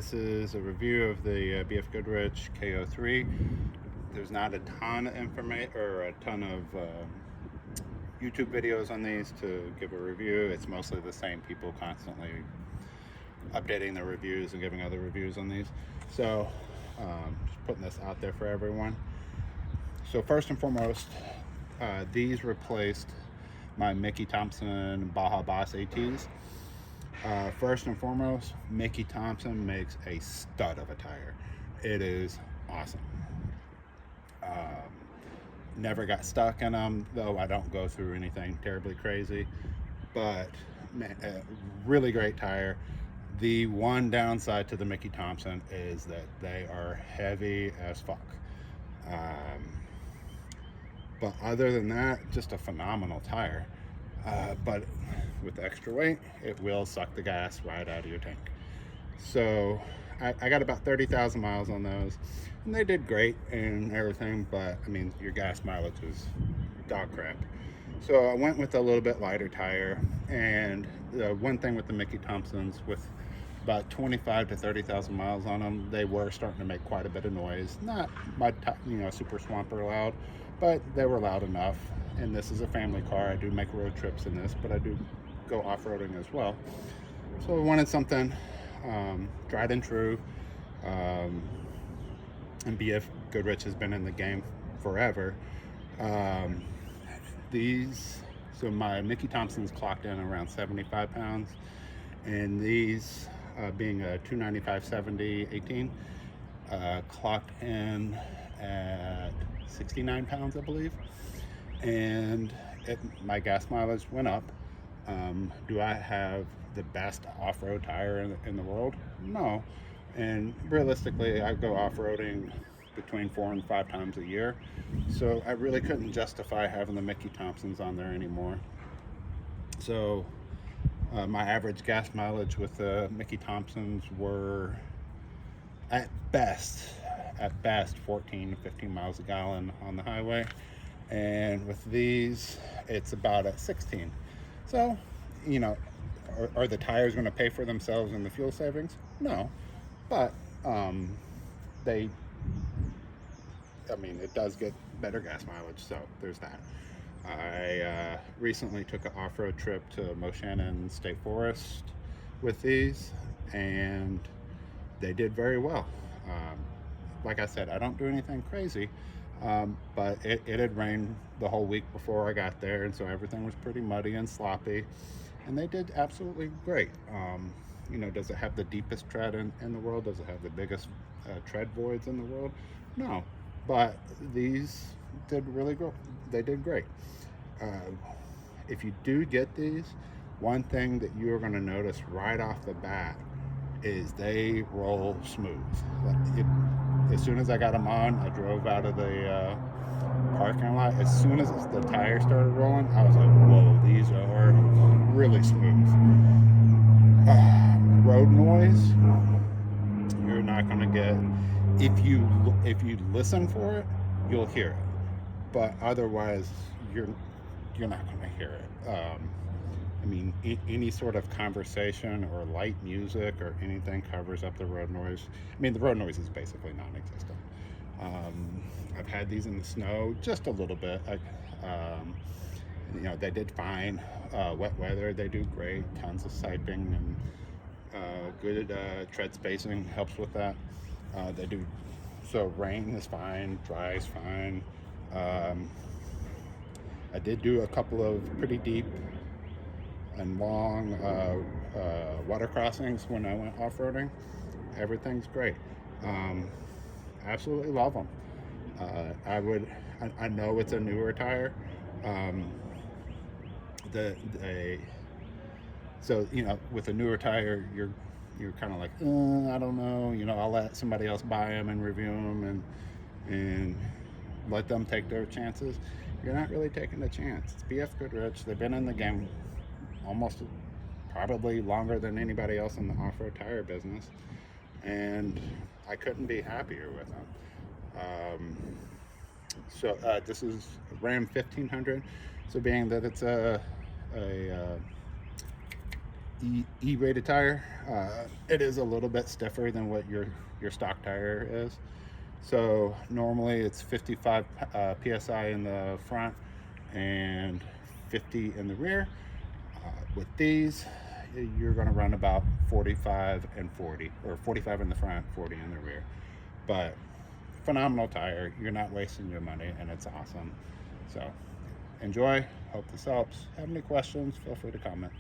This is a review of the BF Goodrich K03. There's not a ton of information or a ton of YouTube videos on these to give a review. It's mostly the same people constantly updating their reviews and giving other reviews on these. So just putting this out there for everyone. So first and foremost, these replaced my Mickey Thompson Baja Boss ATs. First and foremost, Mickey Thompson makes a stud of a tire. It is awesome. Never got stuck in them, though I don't go through anything terribly crazy, but man, a really great tire. The one downside to the Mickey Thompson is that they are heavy as fuck. But other than that, just a phenomenal tire. But with extra weight, it will suck the gas right out of your tank. So I got about 30,000 miles on those, and they did great and everything, but I mean, your gas mileage is dog crap. So I went with a little bit lighter tire, and the one thing with the Mickey Thompsons, with about 25 to 30,000 miles on them, they were starting to make quite a bit of noise. Not super swamper loud, but they were loud enough. And this is a family car. I do make road trips in this, but I do go off-roading as well. So I wanted something tried and true. And BF Goodrich has been in the game forever. So my Mickey Thompson's clocked in around 75 pounds, and these being a 295/70 18, clocked in at 69 pounds, I believe. And my gas mileage went up. Do I have the best off-road tire in the world? No. And realistically, I go off-roading between 4 and 5 times a year, so I really couldn't justify having the Mickey Thompsons on there anymore. So my average gas mileage with the Mickey Thompsons were at best 14 to 15 miles a gallon on the highway, and with these it's about at 16. So are the tires going to pay for themselves in the fuel savings? No, but it does get better gas mileage, so there's that. I recently took an off-road trip to Moshannon State Forest with these, and they did very well. Like I said, I don't do anything crazy, but it had rained the whole week before I got there, and so everything was pretty muddy and sloppy, and they did absolutely great. Does it have the deepest tread in the world? Does it have the biggest tread voids in the world? No, but these did really good. They did great. If you do get these, one thing that you're going to notice right off the bat is they roll smooth. As soon as I got them on, I drove out of the parking lot. As soon as the tires started rolling, I was like, whoa, these are really smooth. Road noise, you're not going to get. If you listen for it, you'll hear it, but otherwise you're not going to hear it. Any sort of conversation or light music or anything covers up the road noise. The road noise is basically non-existent. I've had these in the snow just a little bit. They did fine. Wet weather, they do great. Tons of siping and good tread spacing helps with that. They do. So rain is fine, dry is fine. I did do a couple of pretty deep and long water crossings when I went off-roading. Everything's great. Absolutely love them. I know it's a newer tire. With a newer tire, you're kind of like, I don't know. I'll let somebody else buy them and review them and let them take their chances. You're not really taking a chance. It's BF Goodrich. They've been in the game almost probably longer than anybody else in the off-road tire business, and I couldn't be happier with them. This is Ram 1500. So being that it's a E-rated tire. It is a little bit stiffer than what your stock tire is. So normally it's 55 psi in the front and 50 in the rear. With these, you're going to run about 45 and 40, or 45 in the front, 40 in the rear. But phenomenal tire. You're not wasting your money, and it's awesome. So enjoy. Hope this helps. Have any questions? Feel free to comment.